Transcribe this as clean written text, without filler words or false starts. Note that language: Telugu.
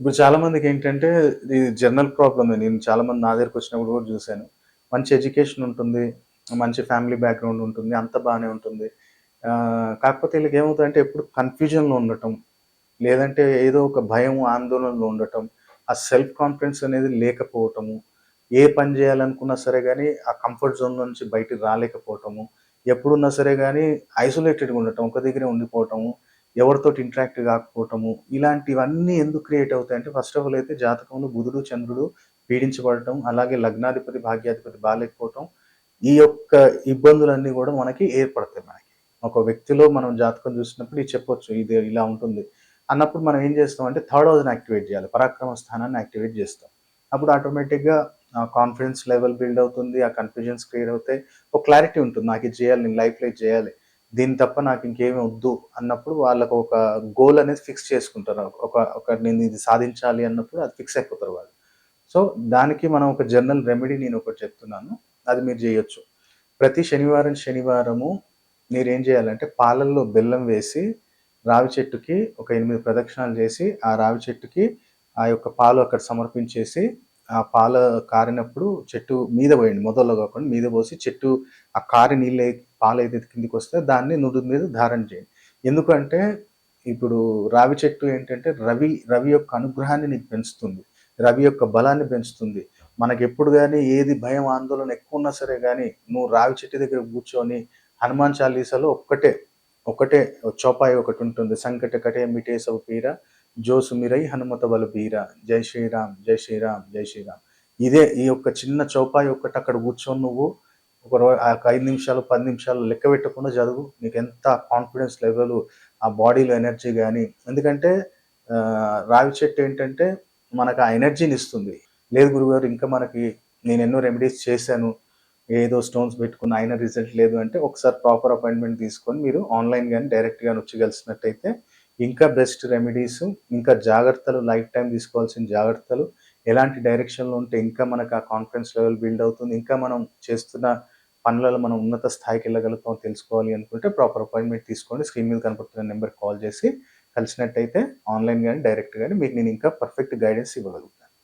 ఇప్పుడు చాలామందికేంటంటే ఇది జనరల్ ప్రాబ్లమే. నేను చాలామంది నా దగ్గరకొచ్చినప్పుడు గూడా జూసాను. మంచి ఎడ్యుకేషన్ ఉంటుంది. మంచి ఫ్యామిలీ బ్యాక్‌గ్రౌండ్ ఉంటుంది. అంతా బానే ఉంటుంది. కాకపోతే ఈళ్ళకేమవుతదంటే ఎప్పుడు కన్‌ఫ్యూజన్‌లో ఉండటం. లేదంటే ఏదో ఒక భయం, ఆందోళనలో ఉండటం. ఆ సెల్ఫ్ కాన్ఫిడెన్స్ అనేది లేకపోవటము. ఏ పని జేయాలనుకున్నా సరే గానీ, ఆ కంఫర్ట్ జోన్ నుంచి బయటికి రాలేకపోవటము. ఎప్పుడున్నా సరే గానీ ఐసోలేటెడ్‌గా ఉండటం. ఒక దగ్గరే ఉండిపోవటము. ఎవరితోటి ఇంటరాక్ట్ గాకపోవటము. ఇలాంటివన్నీ ఎందుకు క్రియేట్ అవుతాయంటే ఫస్ట్ ఆఫ్ ఆల్ అయితే జాతకంలో బుధుడు, చంద్రుడు పీడించబడటం, అలాగే లగ్నాధిపతి, భాగ్యాధిపతి బాలేకపోవటం. ఈ యొక్క ఇబ్బందులన్నీ గూడా మనకి ఏర్పడతాయి మనకి. ఒక వ్యక్తిలో మనం జాతకం జూసినప్పుడు ఇది చెప్పొచ్చు. ఇది ఇలా ఉంటుంది. అన్నప్పుడు మనం ఏం జేస్తామంటే థర్డ్ హౌస్‌ని యాక్టివేట్ జేయాలి. పరాక్రమ స్థానాన్ని యాక్టివేట్ జేస్తాం. అప్పుడు ఆటోమేటిక్‌గా కాన్ఫిడెన్స్ లెవెల్ బిల్డ్ అవుతుంది. ఆ కన్‌ఫ్యూజన్స్ క్లియర్ అవుతాయి. ఒక క్లారిటీ ఉంటుంది. నాకిది జేయాలి. నేను లైఫ్‌లో ఇది జేయాలి. దీన్ని తప్ప నాకింకేమి ఒద్దు అన్నప్పుడు వాళ్ళకొక గోల్ అనేది ఫిక్స్ చేసుకుంటారు. ఒక ఒక నేను ఇది సాధించాలి అన్నప్పుడు అది ఫిక్స్ అయిపోతారు వాళ్ళు. సో, దానికి మనం ఒక జనరల్ రెమెడీ నేనొకటి చెప్తున్నాను. అది మీరు జేయొచ్చు. ప్రతి శనివారం, శనివారము మీరేం జేయాలంటే పాలల్లో బెల్లం వేసి, రావి చెట్టుకి ఒక 8 ప్రదక్షిణాలు జేసి, ఆ రావి చెట్టుకి ఆ యొక్క పాలు అక్కడ సమర్పించేసి, ఆ కారినప్పుడు చెట్టు మీద పోయండి. మొదల్లో గాకుండా మీద పోసి చెట్టు ఆ కారి పాలైతే కిందకొస్తే దాన్ని నుదుటి మీద ధారణ చేయండి. ఎందుకంటే ఇప్పుడు రావి చెట్టు ఏంటంటే రవి యొక్క అనుగ్రహాన్ని నీకు పెంచుతుంది. రవి యొక్క బలాన్ని పెంచుతుంది. మనకెప్పుడు గాని ఏది భయం, ఆందోళన ఎక్కువున్నా సరే గాని, నువ్వు రావి చెట్టు దగ్గర కూర్చొని హనుమాన్ చాలీసాలో ఒకటే చౌపాయి ఒకటుంటుంది. 'సంకట కటే మిటే సబ్ పీరా, జో సుమిరై హనుమత బల బీరా, జై శ్రీరామ్ జై శ్రీరామ్ జై శ్రీరామ్.' ఈ యొక్క చిన్న చౌపాయి ఒక్కటి అక్కడ కూర్చొని నువ్వు ఒక 5 నిమిషాలు, 10 నిమిషాలు లెక్క పెట్టకుండా చదువు. నీకెంత కాన్ఫిడెన్స్ లెవెలు, ఆ బాడీలో ఎనర్జీ గాని ఎందుకంటే రావి చెట్టు ఏంటంటే మనకు ఆ ఎనర్జీనిస్తుంది. లేదు గురుగారు ఇంకా మనకి నేనెన్నో రెమెడీస్ చేశాను. ఏదో స్టోన్స్ పెట్టుకున్నా అయినా రిజల్ట్ లేదు అంటే ఒకసారి ప్రాపర్ అపాయింట్‌మెంట్ తీసుకొని మీరు ఆన్‌లైన్ గాని, డైరెక్ట్ గాని వచ్చి కలిసినట్టయితే ఇంకా బెస్ట్ రెమెడీసు, ఇంకా జాగ్రత్తలు లైఫ్ టైమ్ తీసుకోవాల్సిన జాగ్రత్తలు, ఎలాంటి డైరెక్షన్‌లో ఉంటే ఇంకా మనకు ఆ కాన్ఫిడెన్స్ లెవెల్ బిల్డ్ అవుతుంది. ఇంకా మనం చేస్తున్న పనులలో మనం ఉన్నత స్థాయికెళ్ళగలుగుతామో తెలుసుకోవాలి అనుకుంటే ప్రాపర్ అపాయింట్‌మెంట్ తీసుకోండి. స్క్రీన్ మీద కనపడుతున్న నంబర్‌కి కాల్ చేసి కలిసినట్టయితే ఆన్‌లైన్ గాని, డైరెక్ట్ గాని మీకు నేను ఇంకా పర్ఫెక్ట్ గైడెన్స్ ఇవ్వగలుగుతాను.